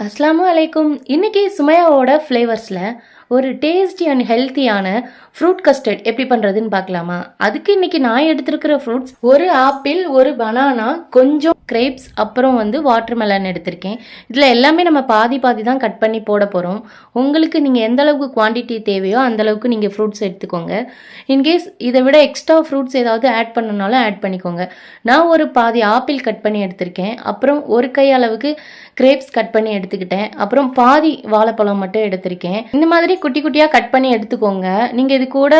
அஸ்ஸலாமு அலைக்கும். இன்னைக்கு சுமையாவோட ஃப்ளேவர்ஸில் ஒரு டேஸ்டி அண்ட் ஹெல்த்தியான ஃப்ரூட் கஸ்டர்ட் எப்படி பண்ணுறதுன்னு பார்க்கலாமா? அதுக்கு இன்னைக்கு நான் எடுத்திருக்கிற ஃப்ரூட்ஸ் ஒரு ஆப்பிள், ஒரு பனானா, கொஞ்சம் கிரேப்ஸ், அப்புறம் வாட்டர்மெலன் எடுத்திருக்கேன். இதில் எல்லாமே நம்ம பாதி பாதி தான் கட் பண்ணி போட போகிறோம். உங்களுக்கு நீங்கள் எந்த அளவுக்கு குவான்டிட்டி தேவையோ அந்த அளவுக்கு நீங்கள் ஃப்ரூட்ஸ் எடுத்துக்கோங்க. இன்கேஸ் இதை விட எக்ஸ்ட்ரா ஃப்ரூட்ஸ் ஏதாவது ஆட் பண்ணணுனாலும் ஆட் பண்ணிக்கோங்க. நான் ஒரு பாதி ஆப்பிள் கட் பண்ணி எடுத்திருக்கேன். அப்புறம் ஒரு கை அளவுக்கு கிரேப்ஸ் கட் பண்ணி எடுத்துக்கிட்டேன். அப்புறம் பாதி வாழைப்பழம் மட்டும் எடுத்திருக்கேன். இந்த மாதிரி குட்டி குட்டியாக கட் பண்ணி எடுத்துக்கோங்க. நீங்கள் இது கூட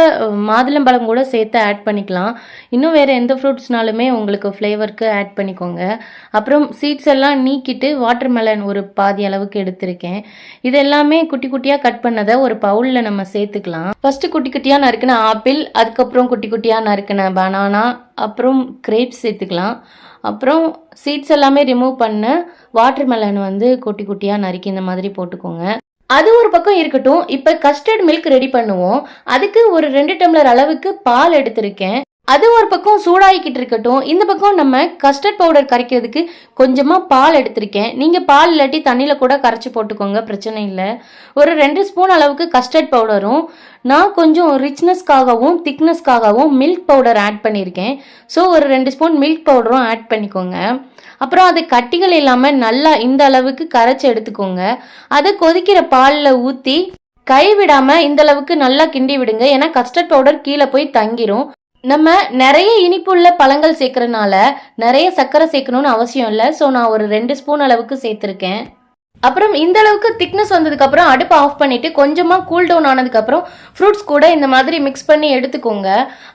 மாதுளம்பழம் கூட சேர்த்து ஆட் பண்ணிக்கலாம். இன்னும் வேறு எந்த ஃப்ரூட்ஸ்னாலுமே உங்களுக்கு ஃப்ளேவருக்கு ஆட் பண்ணிக்கோங்க. அப்புறம் சீட்ஸ் எல்லாம் நீக்கிட்டு வாட்டர்மெலன் ஒரு பாதி அளவுக்கு எடுத்திருக்கேன். இது எல்லாமே குட்டி குட்டியாக கட் பண்ணதை ஒரு பவுலில் நம்ம சேர்த்துக்கலாம். ஃபஸ்ட்டு குட்டி குட்டியாக நறுக்கின ஆப்பிள், அதுக்கப்புறம் குட்டி குட்டியாக நறுக்கின பனானா, அப்புறம் கிரேப்ஸ் சேர்த்துக்கலாம். அப்புறம் சீட்ஸ் எல்லாமே ரிமூவ் பண்ண வாட்டர்மெலன் குட்டி குட்டியாக நறுக்கி இந்த மாதிரி போட்டுக்கோங்க. அது ஒரு பக்கம் இருக்கட்டும். இப்போ கஸ்டர்ட் மில்க் ரெடி பண்ணுவோம். அதுக்கு ஒரு 2 டம்ளர் அளவுக்கு பால் எடுத்திருக்கேன். அது ஒரு பக்கம் சூடாகிக்கிட்டு இருக்கட்டும். இந்த பக்கம் நம்ம கஸ்டர்ட் பவுடர் கரைக்கிறதுக்கு கொஞ்சமாக பால் எடுத்திருக்கேன். நீங்கள் பால் இல்லாட்டி தண்ணியில் கூட கரைச்சி போட்டுக்கோங்க, பிரச்சனை இல்லை. ஒரு 2 ஸ்பூன் அளவுக்கு கஸ்டர்ட் பவுடரும், நான் கொஞ்சம் ரிச்னஸ்க்காகவும் திக்னஸ்க்காகவும் மில்க் பவுடர் ஆட் பண்ணியிருக்கேன். ஸோ ஒரு 2 ஸ்பூன் மில்க் பவுடரும் ஆட் பண்ணிக்கோங்க. அப்புறம் அது கட்டிகள் இல்லாமல் நல்லா இந்த அளவுக்கு கரைச்சி எடுத்துக்கோங்க. அதை கொதிக்கிற பாலில் ஊற்றி கைவிடாமல் இந்த அளவுக்கு நல்லா கிண்டி விடுங்க. ஏன்னா கஸ்டர்ட் பவுடர் கீழே போய் தங்கிரும். நம்ம நிறைய இனிப்புள்ள பழங்கள் சேர்க்கறனால நிறைய சர்க்கரை சேர்க்கணும்னு அவசியம் இல்லை. ஸோ நான் ஒரு 2 ஸ்பூன் அளவுக்கு சேர்த்துருக்கேன். அப்புறம் இந்த அளவுக்கு திக்னஸ் வந்ததுக்கப்புறம் அடுப்பை ஆஃப் பண்ணிவிட்டு கொஞ்சமாக கூல் டவுன் ஆனதுக்கப்புறம் ஃப்ரூட்ஸ் கூட இந்த மாதிரி மிக்ஸ் பண்ணி எடுத்துக்கோங்க.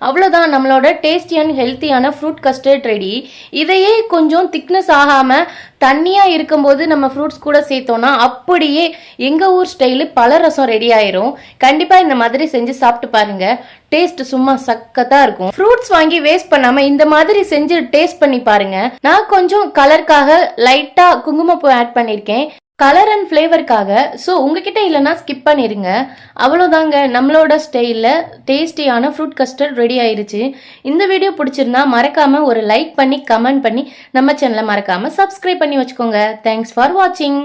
அவ்வளோதான், நம்மளோட டேஸ்டி அண்ட் ஹெல்த்தியான ஃப்ரூட் கஸ்டர்ட் ரெடி. இதையே கொஞ்சம் திக்னஸ் ஆகாமல் தண்ணியாக இருக்கும்போது நம்ம ஃப்ரூட்ஸ் கூட சேர்த்தோன்னா அப்படியே எங்கள் ஊர் ஸ்டைலு பழரசம் ரெடி ஆயிரும். கண்டிப்பாக இந்த மாதிரி செஞ்சு சாப்பிட்டு பாருங்க. டேஸ்ட் சும்மா சக்கத்தாக இருக்கும். ஃப்ரூட்ஸ் வாங்கி வேஸ்ட் பண்ணாமல் இந்த மாதிரி செஞ்சு டேஸ்ட் பண்ணி பாருங்க. நான் கொஞ்சம் கலருக்காக லைட்டாக குங்குமப்பூ ஆட் பண்ணியிருக்கேன், கலர் அண்ட் ஃப்ளேவருக்காக. ஸோ உங்ககிட்ட இல்லைன்னா ஸ்கிப் பண்ணிடுங்க. அவ்வளோதாங்க, நம்மளோட ஸ்டைலில் டேஸ்டியான ஃப்ரூட் கஸ்டர்ட் ரெடி ஆயிருச்சு. இந்த வீடியோ பிடிச்சிருந்தா மறக்காமல் ஒரு லைக் பண்ணி கமெண்ட் பண்ணி நம்ம சேனலை மறக்காமல் சப்ஸ்கிரைப் பண்ணி வச்சுக்கோங்க. தேங்க்ஸ் ஃபார் வாட்சிங்.